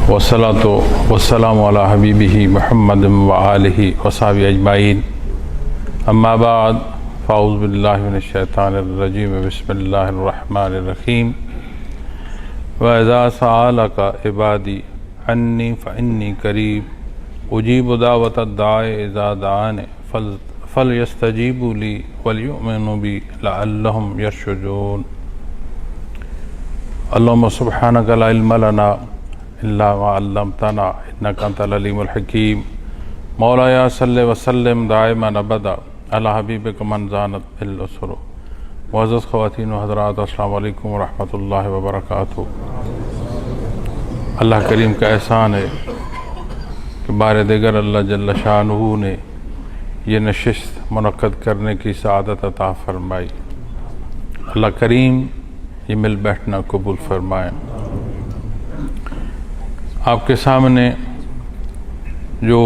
والصلاة والسلام على حبیبہ محمد وآلہ وصحبہ اجمعین اما بعد فاعوذ باللہ من الشیطان الرجیم بسم اللہ الرحمن الرحیم وَإِذَا سَأَلَكَ عِبَادِي عَنِّي فَإِنِّي قَرِيبٌ أُجِيبُ دَعْوَةَ الدَّاعِ إِذَا دَعَانِ فَلْيَسْتَجِيبُوا لِي وَلْيُؤْمِنُوا بِي لَعَلَّهُمْ يَرْشُدُونَ اللهم سبحانك لا علم لنا إلا ما علمتنا إنك أنت العليم الحكيم مولاي صل وسلم دائما أبدا على حبيبك من زانت بالأسر معزز خواتین و حضرات، السلام علیکم ورحمۃ اللہ وبرکاتہ۔ اللہ کریم کا احسان ہے کہ بار دیگر اللہ جل شانہ نے یہ نشست منعقد کرنے کی سعادت عطا فرمائی۔ اللہ کریم یہ مل بیٹھنا قبول فرمائیں۔ آپ کے سامنے جو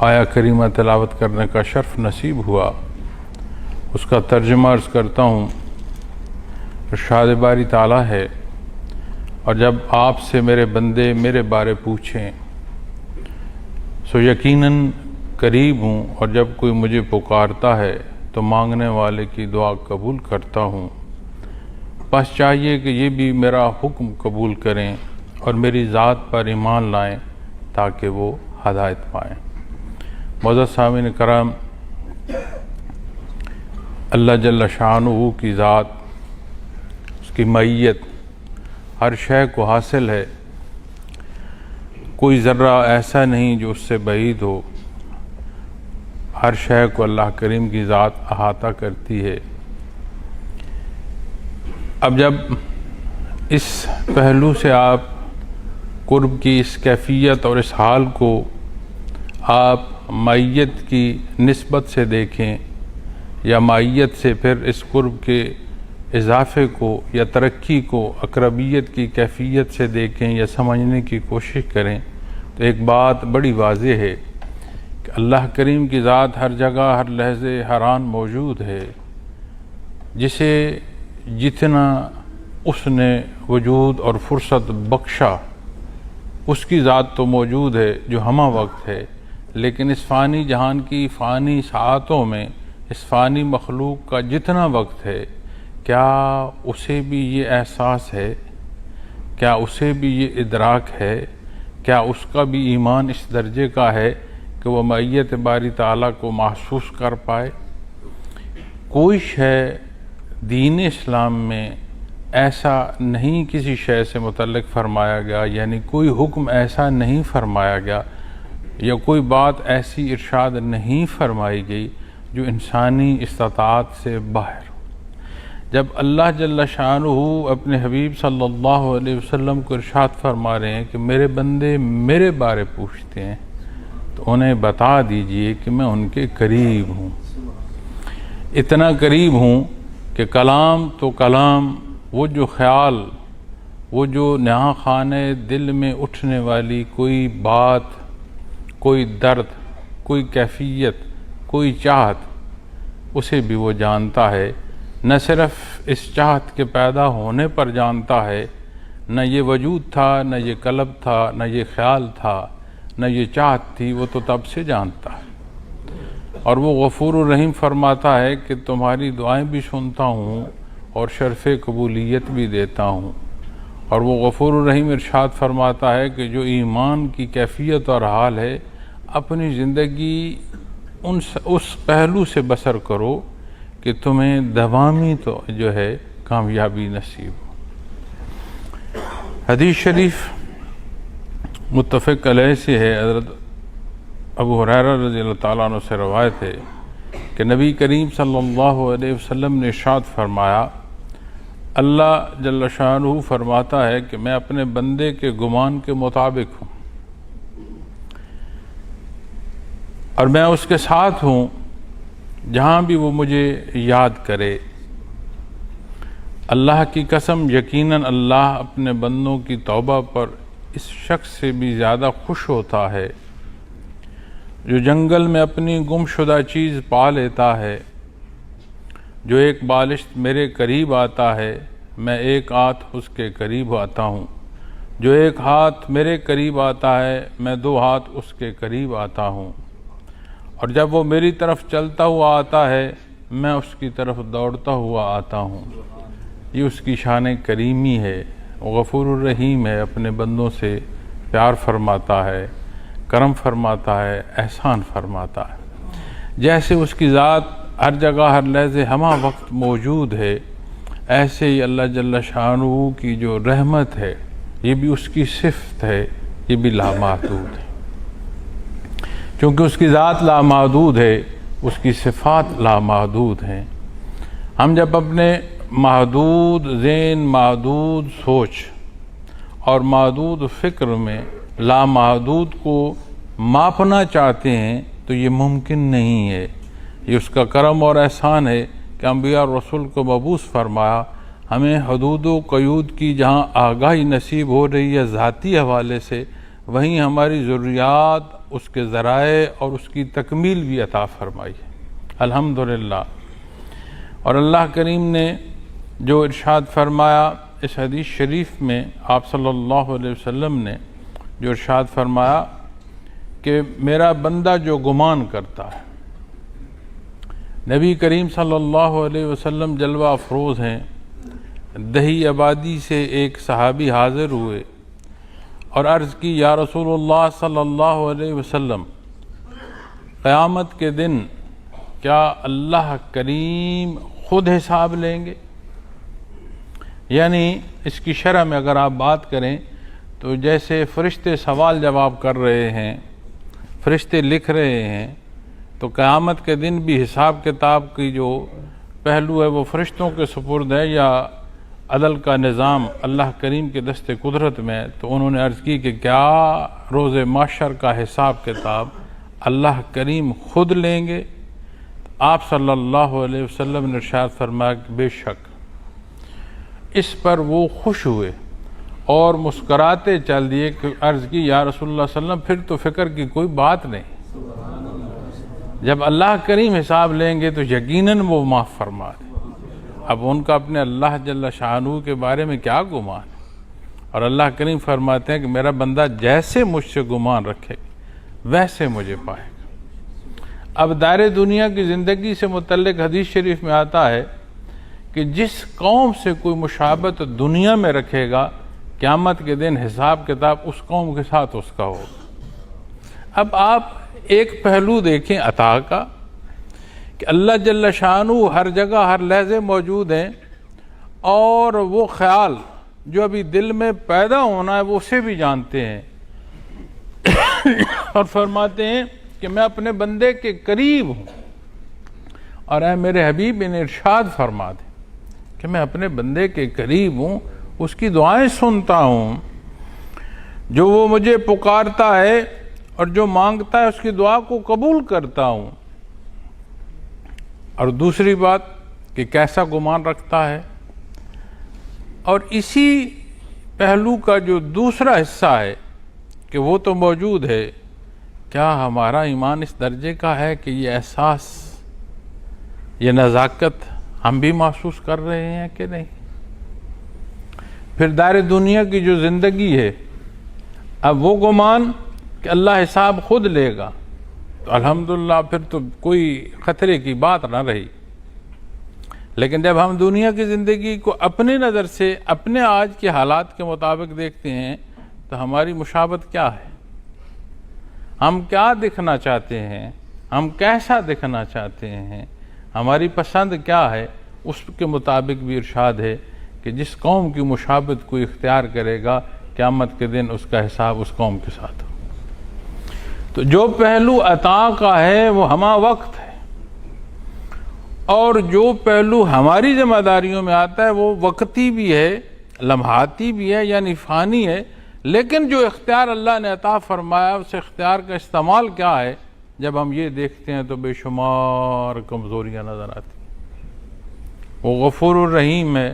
آیا کریمہ تلاوت کرنے کا شرف نصیب ہوا، اس کا ترجمہ عرض کرتا ہوں۔ ارشاد باری تعالیٰ ہے، اور جب آپ سے میرے بندے میرے بارے پوچھیں سو یقیناً قریب ہوں، اور جب کوئی مجھے پکارتا ہے تو مانگنے والے کی دعا قبول کرتا ہوں۔ بس چاہیے کہ یہ بھی میرا حکم قبول کریں اور میری ذات پر ایمان لائیں تاکہ وہ ہدایت پائیں۔ معزز سامعین کرام، اللہ جل شانہ کی ذات، اس کی معیت ہر شے کو حاصل ہے۔ کوئی ذرہ ایسا نہیں جو اس سے بعید ہو۔ ہر شے کو اللہ کریم کی ذات احاطہ کرتی ہے۔ اب جب اس پہلو سے آپ قرب کی اس کیفیت اور اس حال کو آپ معیت کی نسبت سے دیکھیں، یا معیت سے پھر اس قرب کے اضافے کو یا ترقی کو اقربیت کی کیفیت سے دیکھیں یا سمجھنے کی کوشش کریں، تو ایک بات بڑی واضح ہے کہ اللہ کریم کی ذات ہر جگہ ہر لحظے ہر آن موجود ہے۔ جسے جتنا اس نے وجود اور فرصت بخشا، اس کی ذات تو موجود ہے جو ہمہ وقت ہے، لیکن اس فانی جہان کی فانی ساعتوں میں اس فانی مخلوق کا جتنا وقت ہے، کیا اسے بھی یہ احساس ہے؟ کیا اسے بھی یہ ادراک ہے؟ کیا اس کا بھی ایمان اس درجے کا ہے کہ وہ معیت باری تعالیٰ کو محسوس کر پائے؟ کوئی شے دین اسلام میں ایسا نہیں کسی شے سے متعلق فرمایا گیا، یعنی کوئی حکم ایسا نہیں فرمایا گیا یا کوئی بات ایسی ارشاد نہیں فرمائی گئی جو انسانی استطاعت سے باہر ہو۔ جب اللہ جل شانہ اپنے حبیب صلی اللہ علیہ وسلم کو ارشاد فرما رہے ہیں کہ میرے بندے میرے بارے پوچھتے ہیں، تو انہیں بتا دیجئے کہ میں ان کے قریب ہوں۔ اتنا قریب ہوں کہ کلام تو کلام، وہ جو خیال، وہ جو نہاں خانے دل میں اٹھنے والی کوئی بات، کوئی درد، کوئی کیفیت، کوئی چاہت، اسے بھی وہ جانتا ہے۔ نہ صرف اس چاہت کے پیدا ہونے پر جانتا ہے، نہ یہ وجود تھا، نہ یہ قلب تھا، نہ یہ خیال تھا، نہ یہ چاہت تھی، وہ تو تب سے جانتا ہے۔ اور وہ غفور الرحیم فرماتا ہے کہ تمہاری دعائیں بھی سنتا ہوں اور شرف قبولیت بھی دیتا ہوں۔ اور وہ غفور الرحیم ارشاد فرماتا ہے کہ جو ایمان کی کیفیت اور حال ہے، اپنی زندگی اس پہلو سے بسر کرو کہ تمہیں دوامی تو جو ہے کامیابی نصیب ہو۔ حدیث شریف متفق علیہ سے ہے، حضرت ابو ہریرہ رضی اللہ تعالیٰ عنہ سے روایت ہے کہ نبی کریم صلی اللہ علیہ وسلم نے ارشاد فرمایا، اللہ جل شانہ فرماتا ہے کہ میں اپنے بندے کے گمان کے مطابق ہوں، اور میں اس کے ساتھ ہوں جہاں بھی وہ مجھے یاد کرے۔ اللہ کی قسم، یقیناً اللہ اپنے بندوں کی توبہ پر اس شخص سے بھی زیادہ خوش ہوتا ہے جو جنگل میں اپنی گم شدہ چیز پا لیتا ہے۔ جو ایک بالشت میرے قریب آتا ہے، میں ایک آدھ اس کے قریب آتا ہوں، جو ایک ہاتھ میرے قریب آتا ہے میں 2 ہاتھ اس کے قریب آتا ہوں، اور جب وہ میری طرف چلتا ہوا آتا ہے میں اس کی طرف دوڑتا ہوا آتا ہوں۔ یہ اس کی شان کریمی ہے، وہ غفور الرحیم ہے، اپنے بندوں سے پیار فرماتا ہے، کرم فرماتا ہے، احسان فرماتا ہے۔ جیسے اس کی ذات ہر جگہ ہر لحظے ہمہ وقت موجود ہے، ایسے ہی اللہ جل شانہ کی جو رحمت ہے یہ بھی اس کی صفت ہے، یہ بھی لامحدود ہے۔ چونکہ اس کی ذات لامحدود ہے، اس کی صفات لامحدود ہیں۔ ہم جب اپنے محدود ذہن، محدود سوچ اور محدود فکر میں لامحدود کو ماپنا چاہتے ہیں تو یہ ممکن نہیں ہے۔ یہ اس کا کرم اور احسان ہے کہ انبیاء اور رسول کو مبعوث فرمایا، ہمیں حدود و قیود کی جہاں آگاہی نصیب ہو رہی ہے ذاتی حوالے سے، وہیں ہماری ضروریات، اس کے ذرائع اور اس کی تکمیل بھی عطا فرمائی ہے، الحمدللہ۔ اور اللہ کریم نے جو ارشاد فرمایا اس حدیث شریف میں، آپ صلی اللہ علیہ وسلم نے جو ارشاد فرمایا کہ میرا بندہ جو گمان کرتا ہے، نبی کریم صلی اللہ علیہ وسلم جلوہ افروز ہیں، دہی آبادی سے ایک صحابی حاضر ہوئے اور عرض کی، یا رسول اللہ صلی اللہ علیہ وسلم، قیامت کے دن کیا اللہ کریم خود حساب لیں گے؟ یعنی اس کی شرح میں اگر آپ بات کریں تو جیسے فرشتے سوال جواب کر رہے ہیں، فرشتے لکھ رہے ہیں، تو قیامت کے دن بھی حساب کتاب کی جو پہلو ہے وہ فرشتوں کے سپرد ہے یا عدل کا نظام اللہ کریم کے دست قدرت میں؟ تو انہوں نے عرض کی کہ کیا روز محشر کا حساب کتاب اللہ کریم خود لیں گے؟ آپ صلی اللہ علیہ وسلم نے ارشاد فرمایا کہ بے شک۔ اس پر وہ خوش ہوئے اور مسکراتے چل دیے کہ عرض کی، یا رسول اللہ صلی اللہ علیہ وسلم، پھر تو فکر کی کوئی بات نہیں، جب اللہ کریم حساب لیں گے تو یقیناً وہ معاف فرما دیں۔ اب ان کا اپنے اللہ جل شانہ کے بارے میں کیا گمان ہے؟ اور اللہ کریم فرماتے ہیں کہ میرا بندہ جیسے مجھ سے گمان رکھے ویسے مجھے پائے گا۔ اب دائرے دنیا کی زندگی سے متعلق حدیث شریف میں آتا ہے کہ جس قوم سے کوئی مشابہت دنیا میں رکھے گا، قیامت کے دن حساب کتاب اس قوم کے ساتھ اس کا ہوگا۔ اب آپ ایک پہلو دیکھیں عطا کا کہ اللہ جل شانہ ہر جگہ ہر لحظے موجود ہیں، اور وہ خیال جو ابھی دل میں پیدا ہونا ہے وہ اسے بھی جانتے ہیں، اور فرماتے ہیں کہ میں اپنے بندے کے قریب ہوں، اور اے میرے حبیب انہیں ارشاد فرما دے کہ میں اپنے بندے کے قریب ہوں، اس کی دعائیں سنتا ہوں، جو وہ مجھے پکارتا ہے اور جو مانگتا ہے اس کی دعا کو قبول کرتا ہوں۔ اور دوسری بات کہ کیسا گمان رکھتا ہے، اور اسی پہلو کا جو دوسرا حصہ ہے کہ وہ تو موجود ہے، کیا ہمارا ایمان اس درجے کا ہے کہ یہ احساس، یہ نزاکت ہم بھی محسوس کر رہے ہیں کہ نہیں؟ پھر دار دنیا کی جو زندگی ہے، اب وہ گمان کہ اللہ حساب خود لے گا، تو الحمدللہ پھر تو کوئی خطرے کی بات نہ رہی۔ لیکن جب ہم دنیا کی زندگی کو اپنے نظر سے اپنے آج کے حالات کے مطابق دیکھتے ہیں تو ہماری مشابہت کیا ہے؟ ہم کیا دکھنا چاہتے ہیں؟ ہم کیسا دکھنا چاہتے ہیں؟ ہماری پسند کیا ہے؟ اس کے مطابق بھی ارشاد ہے کہ جس قوم کی مشابہت کوئی اختیار کرے گا، قیامت کے دن اس کا حساب اس قوم کے ساتھ ہو۔ تو جو پہلو عطا کا ہے وہ ہمہ وقت ہے، اور جو پہلو ہماری ذمہ داریوں میں آتا ہے وہ وقتی بھی ہے، لمحاتی بھی ہے، یعنی فانی ہے، لیکن جو اختیار اللہ نے عطا فرمایا اس اختیار کا استعمال کیا ہے، جب ہم یہ دیکھتے ہیں تو بے شمار کمزوریاں نظر آتی ہیں۔ وہ غفور الرحیم ہے،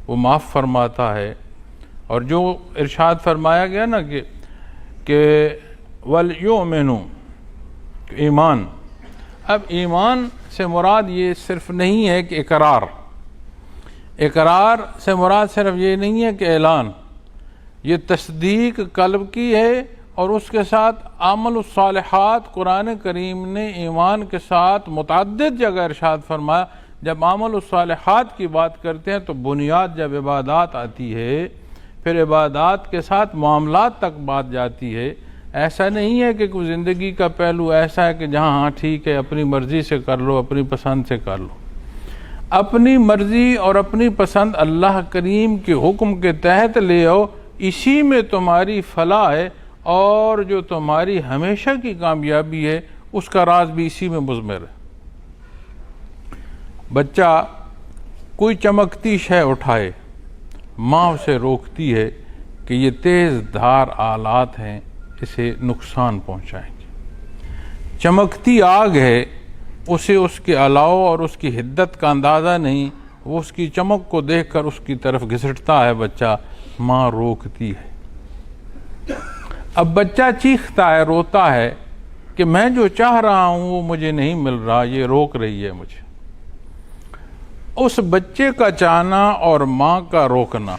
وہ معاف فرماتا ہے، اور جو ارشاد فرمایا گیا نا کہ وَلْيُؤْمِنُوا، ایمان، اب ایمان سے مراد یہ صرف نہیں ہے کہ اقرار سے مراد صرف یہ نہیں ہے کہ اعلان، یہ تصدیق قلب کی ہے، اور اس کے ساتھ عمل الصالحات۔ قرآن کریم نے ایمان کے ساتھ متعدد جگہ ارشاد فرمایا، جب عمل الصالحات کی بات کرتے ہیں تو بنیاد جب عبادات آتی ہے، پھر عبادات کے ساتھ معاملات تک بات جاتی ہے۔ ایسا نہیں ہے کہ کوئی زندگی کا پہلو ایسا ہے کہ جہاں ہاں ٹھیک ہے اپنی مرضی سے کر لو، اپنی پسند سے کر لو۔ اپنی مرضی اور اپنی پسند اللہ کریم کے حکم کے تحت لے آؤ، اسی میں تمہاری فلاح ہے، اور جو تمہاری ہمیشہ کی کامیابی ہے اس کا راز بھی اسی میں مضمر ہے۔ بچہ کوئی چمکتی شے اٹھائے، ماں اسے روکتی ہے کہ یہ تیز دھار آلات ہیں، اسے نقصان پہنچائیں گے۔ چمکتی آگ ہے، اسے اس کے علاؤ اور اس کی حدت کا اندازہ نہیں، وہ اس کی چمک کو دیکھ کر اس کی طرف گھسٹتا ہے بچہ، ماں روکتی ہے۔ اب بچہ چیختا ہے، روتا ہے کہ میں جو چاہ رہا ہوں وہ مجھے نہیں مل رہا، یہ روک رہی ہے مجھے۔ اس بچے کا چاہنا اور ماں کا روکنا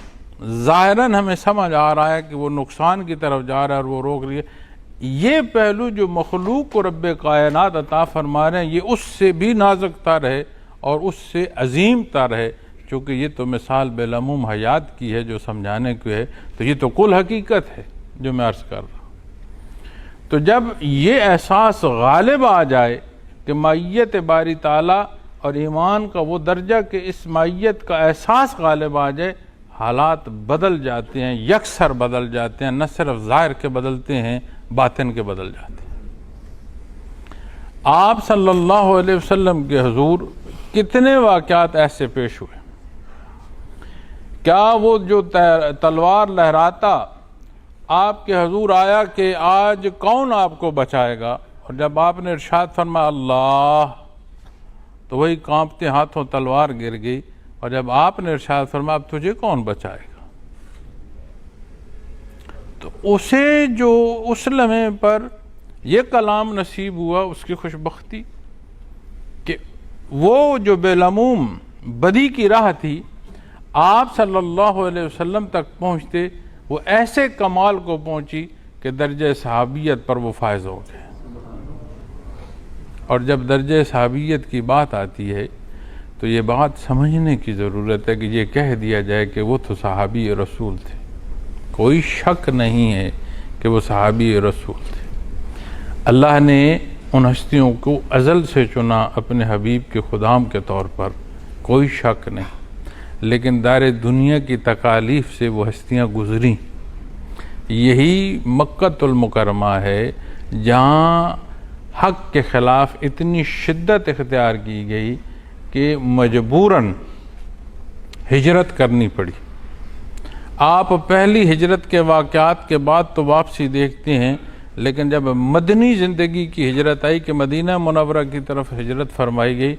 ظاہراً ہمیں سمجھ آ رہا ہے کہ وہ نقصان کی طرف جا رہا ہے اور وہ روک رہی ہے۔ یہ پہلو جو مخلوق کو رب کائنات عطا فرما رہے ہیں، یہ اس سے بھی نازک تر ہے اور اس سے عظیم تر ہے، چونکہ یہ تو مثال بالعموم حیات کی ہے جو سمجھانے کی ہے، تو یہ تو کل حقیقت ہے جو میں عرض کر رہا ہوں۔ تو جب یہ احساس غالب آ جائے کہ معیت باری تعالیٰ اور ایمان کا وہ درجہ کہ اس معیت کا احساس غالب آ جائے، حالات بدل جاتے ہیں، یکسر بدل جاتے ہیں، نہ صرف ظاہر کے بدلتے ہیں، باطن کے بدل جاتے ہیں۔ آپ صلی اللہ علیہ وسلم کے حضور کتنے واقعات ایسے پیش ہوئے؟ کیا وہ جو تلوار لہراتا آپ کے حضور آیا کہ آج کون آپ کو بچائے گا، اور جب آپ نے ارشاد فرمایا اللہ، تو وہی کانپتے ہاتھوں تلوار گر گئی، اور جب آپ نے ارشاد فرمایا اب تجھے کون بچائے گا، تو اسے جو اس لمحے پر یہ کلام نصیب ہوا، اس کی خوش بختی کہ وہ جو بالعموم بدی کی راہ تھی، آپ صلی اللہ علیہ وسلم تک پہنچتے وہ ایسے کمال کو پہنچی کہ درجہ صحابیت پر وہ فائز ہو گئے۔ اور جب درجہ صحابیت کی بات آتی ہے تو یہ بات سمجھنے کی ضرورت ہے کہ یہ کہہ دیا جائے کہ وہ تو صحابی رسول تھے، کوئی شک نہیں ہے کہ وہ صحابی رسول تھے۔ اللہ نے ان ہستیوں کو ازل سے چنا اپنے حبیب کے خدام کے طور پر، کوئی شک نہیں، لیکن دار دنیا کی تکالیف سے وہ ہستیاں گزریں۔ یہی مکہ المکرمہ ہے جہاں حق کے خلاف اتنی شدت اختیار کی گئی کہ مجبوراً ہجرت کرنی پڑی۔ آپ پہلی ہجرت کے واقعات کے بعد تو واپسی دیکھتے ہیں، لیکن جب مدنی زندگی کی ہجرت آئی کہ مدینہ منورہ کی طرف ہجرت فرمائی گئی،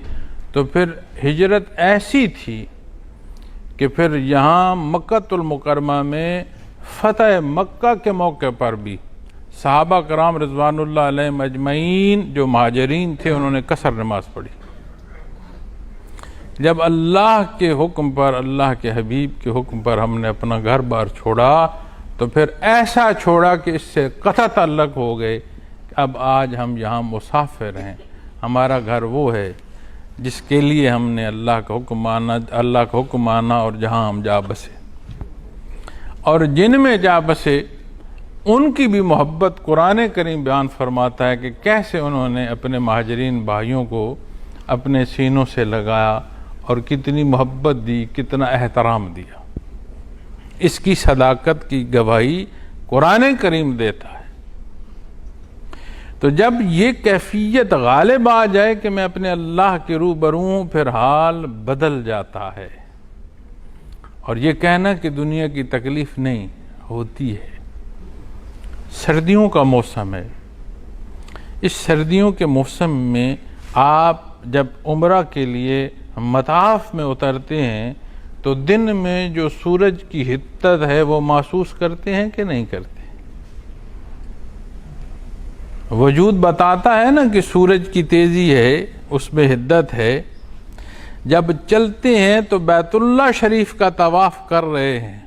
تو پھر ہجرت ایسی تھی کہ پھر یہاں مکہ المکرمہ میں فتح مکہ کے موقع پر بھی صحابہ کرام رضوان اللہ علیہم اجمعین جو مہاجرین تھے انہوں نے قصر نماز پڑھی۔ جب اللہ کے حکم پر، اللہ کے حبیب کے حکم پر ہم نے اپنا گھر بار چھوڑا تو پھر ایسا چھوڑا کہ اس سے قطع تعلق ہو گئے کہ اب آج ہم یہاں مسافر ہیں، ہمارا گھر وہ ہے جس کے لیے ہم نے اللہ کا حکم مانا اور جہاں ہم جا بسے، اور جن میں جا بسے ان کی بھی محبت قرآن کریم بیان فرماتا ہے کہ کیسے انہوں نے اپنے مہاجرین بھائیوں کو اپنے سینوں سے لگایا اور کتنی محبت دی، کتنا احترام دیا۔ اس کی صداقت کی گواہی قرآن کریم دیتا ہے۔ تو جب یہ کیفیت غالب آ جائے کہ میں اپنے اللہ کے روبرو ہوں، پھر حال بدل جاتا ہے۔ اور یہ کہنا کہ دنیا کی تکلیف نہیں ہوتی ہے۔ سردیوں کا موسم ہے، اس سردیوں کے موسم میں آپ جب عمرہ کے لیے مطاف میں اترتے ہیں تو دن میں جو سورج کی حدت ہے وہ محسوس کرتے ہیں کہ نہیں کرتے؟ وجود بتاتا ہے نا کہ سورج کی تیزی ہے، اس میں حدت ہے۔ جب چلتے ہیں تو بیت اللہ شریف کا طواف کر رہے ہیں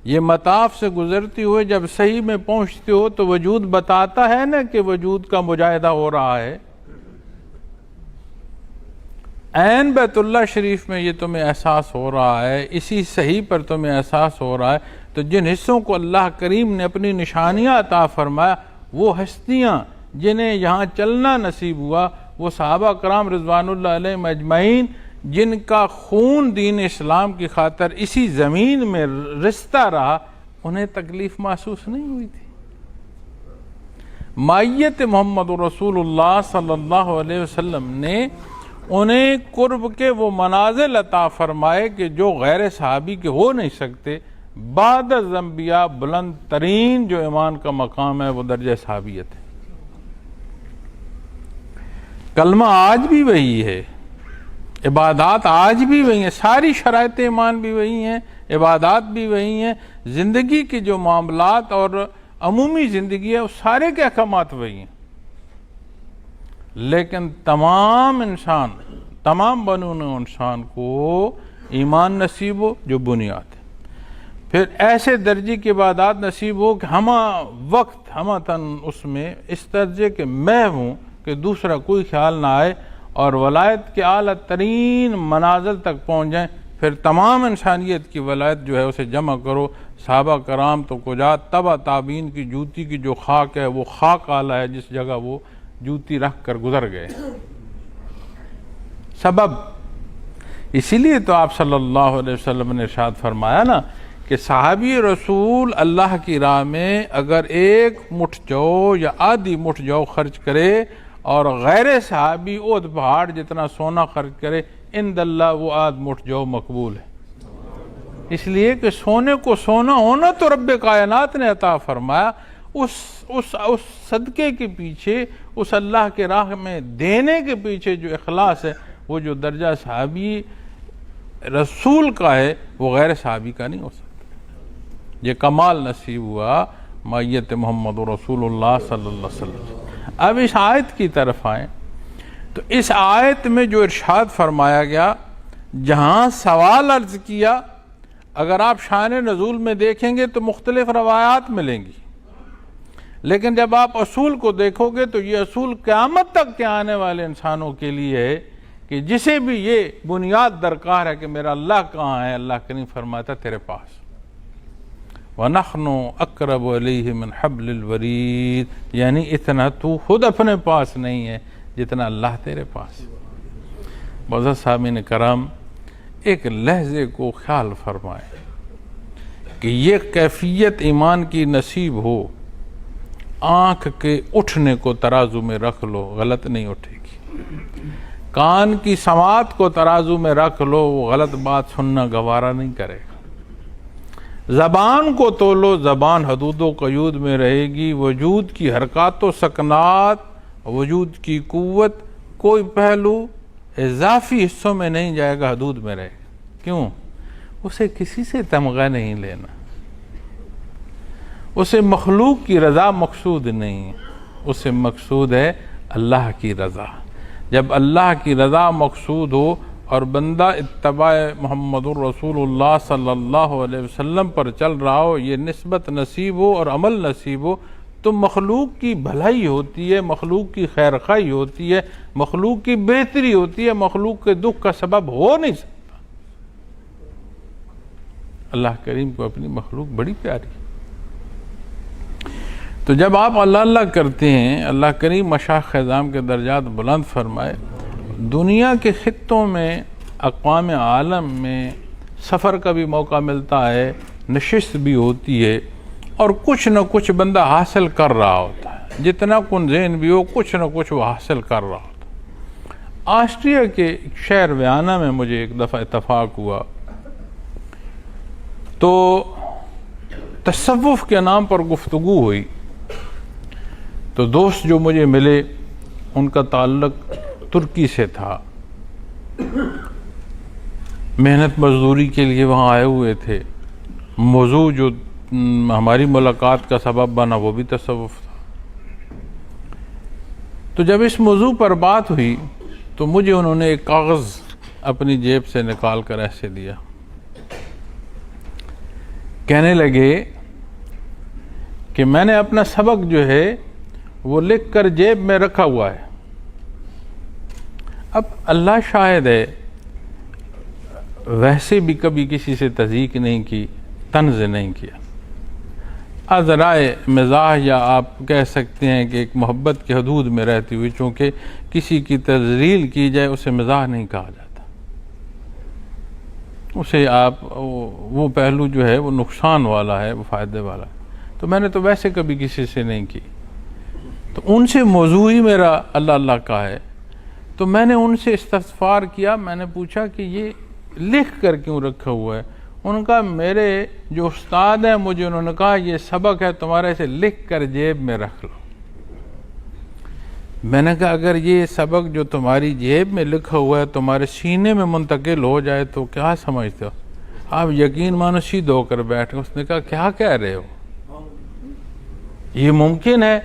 یہ مطاف سے گزرتے ہوئے جب صحیح میں پہنچتے ہو تو وجود بتاتا ہے نا کہ وجود کا مجاہدہ ہو رہا ہے. عین بیت اللہ شریف میں یہ تمہیں احساس ہو رہا ہے، اسی صحیح پر تمہیں احساس ہو رہا ہے. تو جن حصوں کو اللہ کریم نے اپنی نشانیاں عطا فرمایا، وہ ہستیاں جنہیں یہاں چلنا نصیب ہوا، وہ صحابہ کرام رضوان اللہ علیہم اجمعین، جن کا خون دین اسلام کی خاطر اسی زمین میں رستا رہا، انہیں تکلیف محسوس نہیں ہوئی تھی. مائیت محمد رسول اللہ صلی اللہ علیہ وسلم نے انہیں قرب کے وہ منازل عطا فرمائے کہ جو غیر صحابی کے ہو نہیں سکتے. بعد از انبیاء بلند ترین جو ایمان کا مقام ہے وہ درجہ صحابیت ہے. کلمہ آج بھی وہی ہے، عبادات آج بھی وہی ہیں، ساری شرائط ایمان بھی وہی ہیں، عبادات بھی وہی ہیں، زندگی کے جو معاملات اور عمومی زندگی ہے وہ سارے کے احکامات وہی ہیں. لیکن تمام انسان، تمام بنون انسان کو ایمان نصیب ہو جو بنیاد ہے، پھر ایسے درجے کی عبادات نصیب ہو کہ ہمہ وقت ہمہ تن اس میں اس درجے کے میں ہوں کہ دوسرا کوئی خیال نہ آئے، اور ولایت کے اعلیٰ ترین منازل تک پہنچ جائیں. پھر تمام انسانیت کی ولایت جو ہے اسے جمع کرو. صحابہ کرام تو کجا، تبع تابعین کی جوتی کی جو خاک ہے وہ خاک اعلیٰ ہے جس جگہ وہ جوتی رکھ کر گزر گئے. سبب اسی لیے تو آپ صلی اللہ علیہ وسلم نے ارشاد فرمایا نا کہ صحابی رسول اللہ کی راہ میں اگر ایک مٹھ جو یا آدھی مٹھ جو خرچ کرے اور غیر صحابی احد پہاڑ جتنا سونا خرچ کرے، عند اللہ وہ آدھ مٹھ جو مقبول ہے. اس لیے کہ سونے کو سونا ہونا تو رب کائنات نے عطا فرمایا. اس صدقے کے پیچھے، اس اللہ کے راہ میں دینے کے پیچھے جو اخلاص ہے، وہ جو درجہ صحابی رسول کا ہے وہ غیر صحابی کا نہیں ہو سکتا. یہ کمال نصیب ہوا مائیت محمد رسول اللہ صلی اللہ علیہ وسلم. اب اس آیت کی طرف آئیں تو اس آیت میں جو ارشاد فرمایا گیا، جہاں سوال عرض کیا، اگر آپ شان نزول میں دیکھیں گے تو مختلف روایات ملیں گی، لیکن جب آپ اصول کو دیکھو گے تو یہ اصول قیامت تک کے آنے والے انسانوں کے لیے ہے کہ جسے بھی یہ بنیاد درکار ہے کہ میرا اللہ کہاں ہے، اللہ کریم فرماتا تیرے پاس. وَنَحْنُ أَقْرَبُ إِلَيْهِ مِنْ حَبْلِ الْوَرِيدِ، یعنی اتنا تو خود اپنے پاس نہیں ہے جتنا اللہ تیرے پاس. معزز سامعین کرام، ایک لحظے کو خیال فرمائیں کہ یہ کیفیت ایمان کی نصیب ہو. آنکھ کے اٹھنے کو ترازو میں رکھ لو، غلط نہیں اٹھے گی. کان کی سماعت کو ترازو میں رکھ لو، وہ غلط بات سننا گوارا نہیں کرے گا. زبان کو تولو، زبان حدود و قیود میں رہے گی. وجود کی حرکات و سکنات، وجود کی قوت، کوئی پہلو اضافی حصوں میں نہیں جائے گا، حدود میں رہے گا. کیوں؟ اسے کسی سے تمغہ نہیں لینا، اسے مخلوق کی رضا مقصود نہیں، اسے مقصود ہے اللہ کی رضا. جب اللہ کی رضا مقصود ہو اور بندہ اتباع محمد الرسول اللہ صلی اللہ علیہ وسلم پر چل رہا ہو، یہ نسبت نصیب ہو اور عمل نصیب ہو، تو مخلوق کی بھلائی ہوتی ہے، مخلوق کی خیرخواہی ہوتی ہے، مخلوق کی بہتری ہوتی ہے، مخلوق کے دکھ کا سبب ہو نہیں سکتا. اللہ کریم کو اپنی مخلوق بڑی پیاری. تو جب آپ اللہ اللہ کرتے ہیں، اللہ کریم مشائخ اعظام کے درجات بلند فرمائے. دنیا کے خطوں میں، اقوام عالم میں سفر کا بھی موقع ملتا ہے، نشست بھی ہوتی ہے، اور کچھ نہ کچھ بندہ حاصل کر رہا ہوتا ہے. جتنا کن ذہن بھی ہو، کچھ نہ کچھ وہ حاصل کر رہا ہوتا ہے. آسٹریا کے ایک شہر ویانا میں مجھے ایک دفعہ اتفاق ہوا، تو تصوف کے نام پر گفتگو ہوئی. تو دوست جو مجھے ملے ان کا تعلق ترکی سے تھا، محنت مزدوری کے لیے وہاں آئے ہوئے تھے. موضوع جو ہماری ملاقات کا سبب بنا وہ بھی تصوف تھا. تو جب اس موضوع پر بات ہوئی تو مجھے انہوں نے ایک کاغذ اپنی جیب سے نکال کر ایسے دیا کہنے لگے کہ میں نے اپنا سبق جو ہے وہ لکھ کر جیب میں رکھا ہوا ہے. اب اللہ شاہد ہے، ویسے بھی کبھی کسی سے تضحیک نہیں کی، طنز نہیں کیا. ذرائع مزاح یا آپ کہہ سکتے ہیں کہ ایک محبت کی حدود میں رہتی ہوئی، چونکہ کسی کی تذلیل کی جائے اسے مزاح نہیں کہا جاتا، اسے آپ وہ پہلو جو ہے وہ نقصان والا ہے، وہ فائدے والا ہے. تو میں نے تو ویسے کبھی کسی سے نہیں کی. تو ان سے موضوع ہی میرا اللہ اللہ کا ہے. تو میں نے ان سے استفسار کیا، میں نے پوچھا کہ یہ لکھ کر کیوں رکھا ہوا ہے؟ ان کا میرے جو استاد ہیں مجھے انہوں نے کہا یہ سبق ہے تمہارے، سے لکھ کر جیب میں رکھ لو. میں نے کہا اگر یہ سبق جو تمہاری جیب میں لکھا ہوا ہے تمہارے سینے میں منتقل ہو جائے تو کیا سمجھتے ہو؟ آپ یقین مانو سیدھ ہو کر بیٹھ گئے. اس نے کہا کیا کہہ رہے ہو، یہ ممکن ہے؟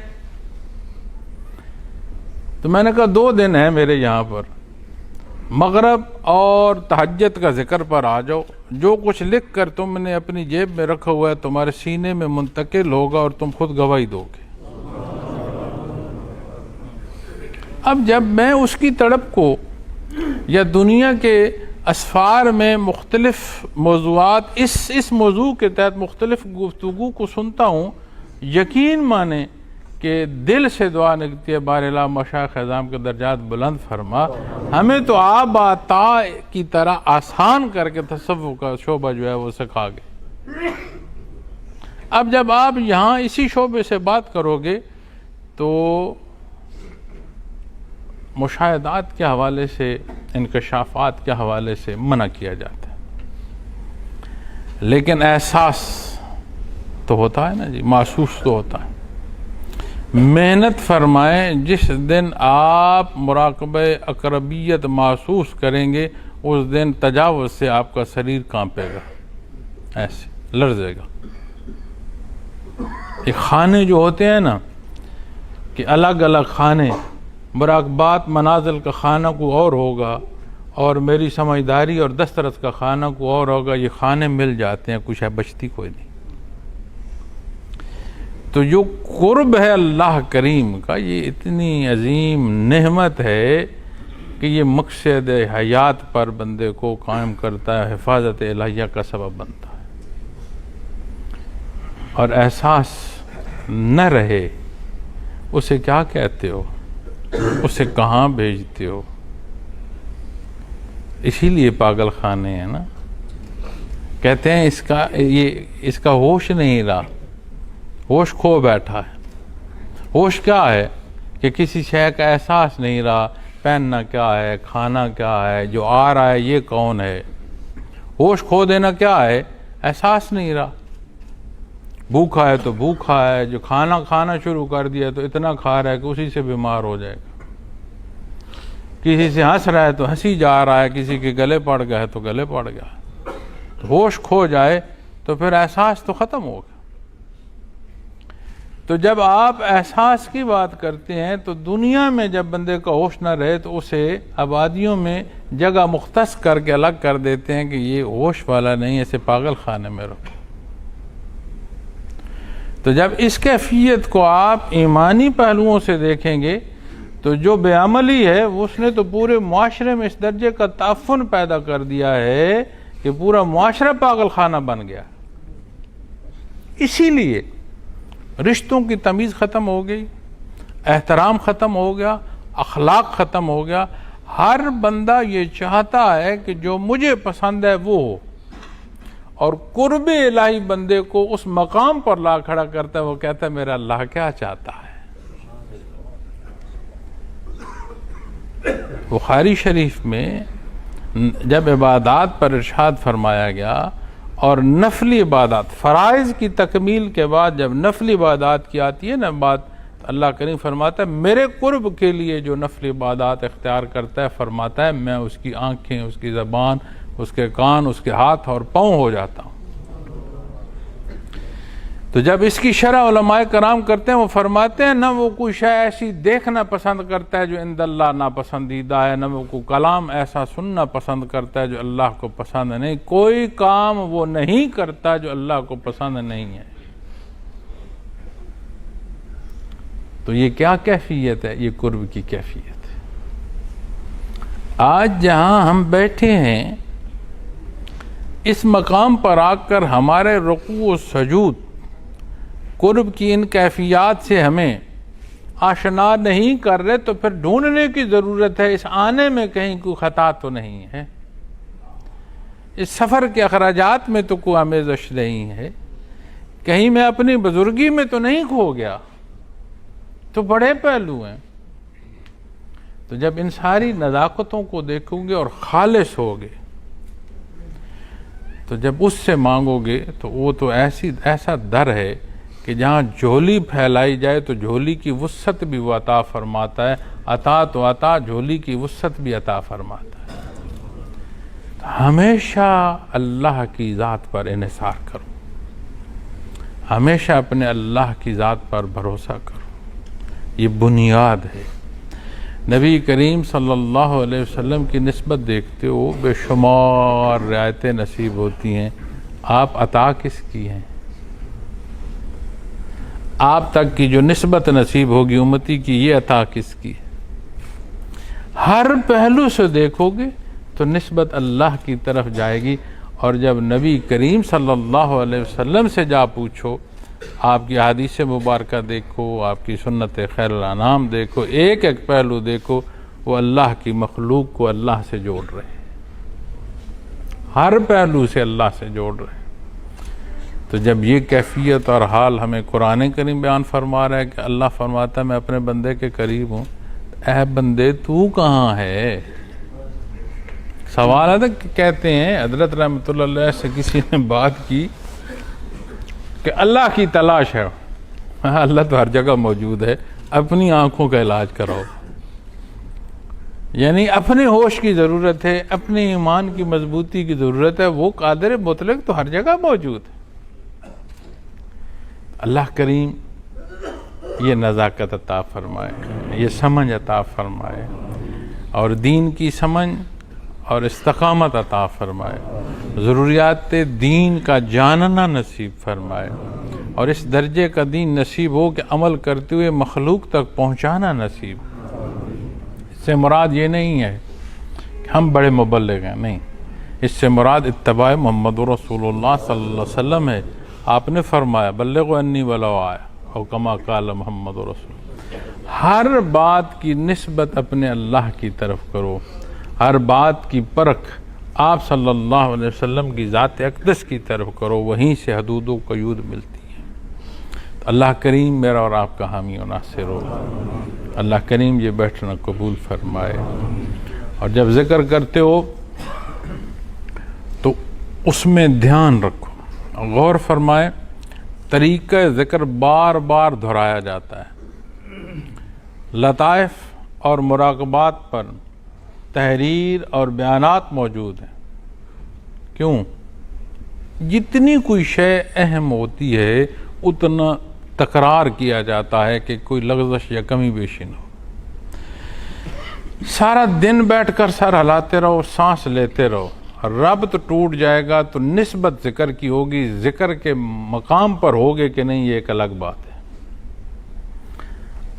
تو میں نے کہا 2 دن ہیں میرے یہاں پر، مغرب اور تہجد کا ذکر پر آ جاؤ، جو کچھ لکھ کر تم نے اپنی جیب میں رکھا ہوا ہے تمہارے سینے میں منتقل ہوگا اور تم خود گواہی دو گے. اب جب میں اس کی تڑپ کو یا دنیا کے اسفار میں مختلف موضوعات اس موضوع کے تحت مختلف گفتگو کو سنتا ہوں، یقین مانیں کہ دل سے دعا نکلتی ہے بار الہ مشائخ اعظام کے درجات بلند فرما، ہمیں تو آب آتا کی طرح آسان کر کے تصوف کا شعبہ جو ہے وہ سکھا گئے. اب جب آپ یہاں اسی شعبے سے بات کرو گے تو مشاہدات کے حوالے سے، انکشافات کے حوالے سے منع کیا جاتا ہے، لیکن احساس تو ہوتا ہے نا جی، محسوس تو ہوتا ہے. محنت فرمائیں، جس دن آپ مراقبہ اقربیت محسوس کریں گے اس دن تجاوز سے آپ کا شریر کانپے گا، ایسے لرزے گا. یہ کھانے جو ہوتے ہیں نا کہ الگ الگ کھانے، مراقبات منازل کا کھانا کو اور ہوگا اور میری سمجھداری اور دسترس کا کھانا کو اور ہوگا. یہ کھانے مل جاتے ہیں، کچھ ہے بچتی کوئی نہیں. تو جو قرب ہے اللہ کریم کا، یہ اتنی عظیم نعمت ہے کہ یہ مقصد حیات پر بندے کو قائم کرتا ہے، حفاظت الہیہ کا سبب بنتا ہے. اور احساس نہ رہے اسے کیا کہتے ہو، اسے کہاں بھیجتے ہو؟ اسی لیے پاگل خانے ہیں نا، کہتے ہیں اس کا ہوش نہیں رہا، ہوش کھو بیٹھا ہے. ہوش کیا ہے کہ کسی شے کا احساس نہیں رہا، پہننا کیا ہے، کھانا کیا ہے، جو آ رہا ہے یہ کون ہے. ہوش کھو دینا کیا ہے؟ احساس نہیں رہا. بھوکا ہے تو بھوکا ہے، جو کھانا شروع کر دیا تو اتنا کھا رہا ہے کہ اسی سے بیمار ہو جائے گا. کسی سے ہنس رہا ہے تو ہنسی جا رہا ہے، کسی کے گلے پڑ گیا ہے تو گلے پڑ گیا. تو ہوش کھو جائے تو پھر احساس تو ختم ہو گیا. تو جب آپ احساس کی بات کرتے ہیں تو دنیا میں جب بندے کا ہوش نہ رہے تو اسے آبادیوں میں جگہ مختص کر کے الگ کر دیتے ہیں کہ یہ ہوش والا نہیں، اسے پاگل خانے میں رکھو. تو جب اس کیفیت کو آپ ایمانی پہلوؤں سے دیکھیں گے تو جو بے عملی ہے اس نے تو پورے معاشرے میں اس درجے کا تعفن پیدا کر دیا ہے کہ پورا معاشرہ پاگل خانہ بن گیا. اسی لیے رشتوں کی تمیز ختم ہو گئی، احترام ختم ہو گیا، اخلاق ختم ہو گیا. ہر بندہ یہ چاہتا ہے کہ جو مجھے پسند ہے وہ ہو، اور قرب الہی بندے کو اس مقام پر لا کھڑا کرتا ہے. وہ کہتا ہے میرا اللہ کیا چاہتا ہے. بخاری شریف میں جب عبادات پر ارشاد فرمایا گیا اور نفلی عبادات، فرائض کی تکمیل کے بعد جب نفلی عبادات کی آتی ہے نا بات، اللہ کریم فرماتا ہے میرے قرب کے لیے جو نفلی عبادات اختیار کرتا ہے، فرماتا ہے میں اس کی آنکھیں، اس کی زبان، اس کے کان، اس کے ہاتھ اور پاؤں ہو جاتا ہوں. تو جب اس کی شرح علماء کرام کرتے ہیں، وہ فرماتے ہیں نہ وہ کوئی شے ایسی دیکھنا پسند کرتا ہے جو عند اللہ ناپسندیدہ ہے، نہ وہ کوئی کلام ایسا سننا پسند کرتا ہے جو اللہ کو پسند نہیں، کوئی کام وہ نہیں کرتا جو اللہ کو پسند نہیں ہے۔ تو یہ کیا کیفیت ہے؟ یہ قرب کی کیفیت ہے۔ آج جہاں ہم بیٹھے ہیں اس مقام پر آ کر ہمارے رکوع و سجود قرب کی ان کیفیات سے ہمیں آشنا نہیں کر رہے، تو پھر ڈھونڈنے کی ضرورت ہے اس آنے میں کہیں کوئی خطا تو نہیں ہے، اس سفر کے اخراجات میں تو کوئی آمیزش نہیں ہے، کہیں میں اپنی بزرگی میں تو نہیں کھو گیا۔ تو بڑے پہلو ہیں۔ تو جب ان ساری نزاکتوں کو دیکھو گے اور خالص ہوگے، تو جب اس سے مانگو گے تو وہ تو ایسا در ہے کہ جہاں جھولی پھیلائی جائے تو جھولی کی وسعت بھی وہ عطا فرماتا ہے، عطا تو عطا، جھولی کی وسعت بھی عطا فرماتا ہے۔ تو ہمیشہ اللہ کی ذات پر انحصار کرو، ہمیشہ اپنے اللہ کی ذات پر بھروسہ کرو، یہ بنیاد ہے۔ نبی کریم صلی اللہ علیہ وسلم کی نسبت دیکھتے ہو، بے شمار رعایتیں نصیب ہوتی ہیں، آپ عطا کس کی ہیں؟ آپ تک کی جو نسبت نصیب ہوگی امتی کی، یہ عطا کس کی ہے؟ ہر پہلو سے دیکھو گے تو نسبت اللہ کی طرف جائے گی، اور جب نبی کریم صلی اللہ علیہ وسلم سے جا پوچھو، آپ کی حدیث مبارکہ دیکھو، آپ کی سنت خیر الانام دیکھو، ایک ایک پہلو دیکھو، وہ اللہ کی مخلوق کو اللہ سے جوڑ رہے ہیں، ہر پہلو سے اللہ سے جوڑ رہے ہیں۔ تو جب یہ کیفیت اور حال ہمیں قرآن کریم بیان فرما رہا ہے کہ اللہ فرماتا ہے میں اپنے بندے کے قریب ہوں، اے بندے تو کہاں ہے؟ سوال ہے کہ کہتے ہیں حضرت رحمۃ اللہ علیہ سے کسی نے بات کی کہ اللہ کی تلاش ہے۔ اللہ تو ہر جگہ موجود ہے، اپنی آنکھوں کا علاج کراؤ، یعنی اپنے ہوش کی ضرورت ہے، اپنے ایمان کی مضبوطی کی ضرورت ہے، وہ قادر مطلق تو ہر جگہ موجود ہے۔ اللہ کریم یہ نزاکت عطا فرمائے، یہ سمجھ عطا فرمائے، اور دین کی سمجھ اور استقامت عطا فرمائے، ضروریات دین کا جاننا نصیب فرمائے، اور اس درجے کا دین نصیب ہو کہ عمل کرتے ہوئے مخلوق تک پہنچانا نصیب۔ اس سے مراد یہ نہیں ہے کہ ہم بڑے مبلغ ہیں، نہیں، اس سے مراد اتباع محمد رسول اللہ صلی اللہ علیہ وسلم ہے۔ آپ نے فرمایا بلغوا انی ولو آیا، او کما قال محمد رسول۔ ہر بات کی نسبت اپنے اللہ کی طرف کرو، ہر بات کی پرکھ آپ صلی اللہ علیہ وسلم کی ذات اقدس کی طرف کرو، وہیں سے حدود و قیود ملتی ہیں۔ تو اللہ کریم میرا اور آپ کا حامی و ناصر ہو، اللہ کریم یہ بیٹھنا قبول فرمائے۔ اور جب ذکر کرتے ہو تو اس میں دھیان رکھو، غور فرمائے، طریقہ ذکر بار بار دہرایا جاتا ہے، لطائف اور مراقبات پر تحریر اور بیانات موجود ہیں۔ کیوں؟ جتنی کوئی شے اہم ہوتی ہے اتنا تکرار کیا جاتا ہے کہ کوئی لغزش یا کمی بیشی نہ ہو۔ سارا دن بیٹھ کر سر ہلاتے رہو، سانس لیتے رہو، ربط ٹوٹ جائے گا تو نسبت ذکر کی ہوگی، ذکر کے مقام پر ہوگے کہ نہیں یہ ایک الگ بات ہے۔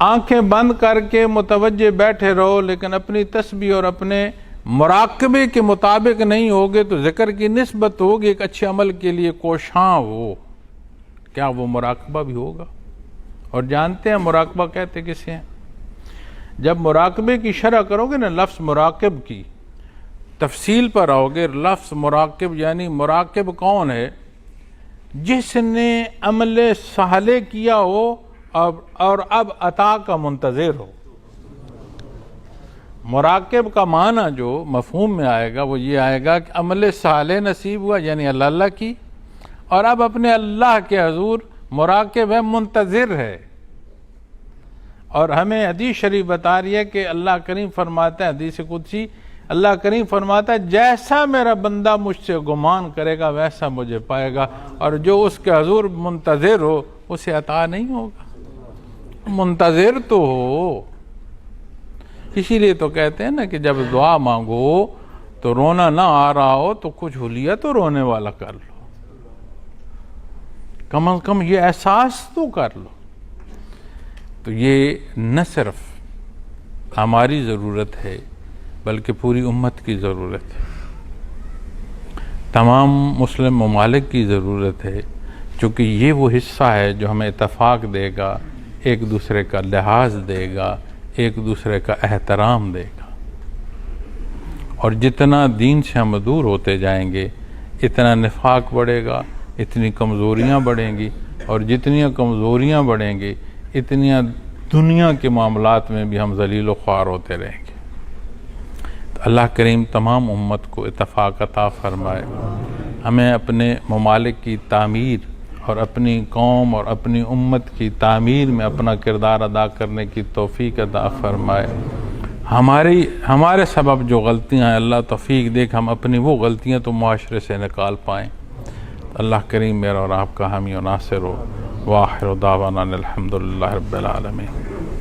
آنکھیں بند کر کے متوجہ بیٹھے رہو لیکن اپنی تسبیح اور اپنے مراقبے کے مطابق نہیں ہوگے تو ذکر کی نسبت ہوگی ایک اچھے عمل کے لیے کوشاں ہو، کیا وہ مراقبہ بھی ہوگا؟ اور جانتے ہیں مراقبہ کہتے کسے ہیں؟ جب مراقبے کی شرح کرو گے نا، لفظ مراقب کی تفصیل پر آؤ گے، لفظ مراقب یعنی مراقب کون ہے؟ جس نے عمل صالح کیا ہو اور اب عطا کا منتظر ہو۔ مراقب کا معنی جو مفہوم میں آئے گا وہ یہ آئے گا کہ عمل صالح نصیب ہوا یعنی اللہ کی، اور اب اپنے اللہ کے حضور مراقب ہے، منتظر ہے۔ اور ہمیں حدیث شریف بتا رہی ہے کہ اللہ کریم فرماتا ہے حدیث قدسی، اللہ کریم فرماتا ہے جیسا میرا بندہ مجھ سے گمان کرے گا ویسا مجھے پائے گا، اور جو اس کے حضور منتظر ہو اسے عطا نہیں ہوگا، منتظر تو ہو۔ اسی لیے تو کہتے ہیں نا کہ جب دعا مانگو تو رونا نہ آ رہا ہو تو کچھ حلیہ تو رونے والا کر لو، کم از کم یہ احساس تو کر لو۔ تو یہ نہ صرف ہماری ضرورت ہے بلکہ پوری امت کی ضرورت ہے، تمام مسلم ممالک کی ضرورت ہے، چونکہ یہ وہ حصہ ہے جو ہمیں اتفاق دے گا، ایک دوسرے کا لحاظ دے گا، ایک دوسرے کا احترام دے گا۔ اور جتنا دین سے ہم دور ہوتے جائیں گے اتنا نفاق بڑھے گا، اتنی کمزوریاں بڑھیں گی، اور جتنی کمزوریاں بڑھیں گی اتنی دنیا کے معاملات میں بھی ہم ذلیل و خوار ہوتے رہیں گے۔ تو اللہ کریم تمام امت کو اتفاق عطا فرمائے، ہمیں اپنے ممالک کی تعمیر اور اپنی قوم اور اپنی امت کی تعمیر میں اپنا کردار ادا کرنے کی توفیق عطا فرمائے۔ ہمارے سبب جو غلطیاں ہیں اللہ توفیق دے کہ ہم اپنی وہ غلطیاں تو معاشرے سے نکال پائیں۔ اللہ کریم میرا اور آپ کا حامی و ناصر ہو۔ وآخر دعوانا الحمدللہ رب العالمین۔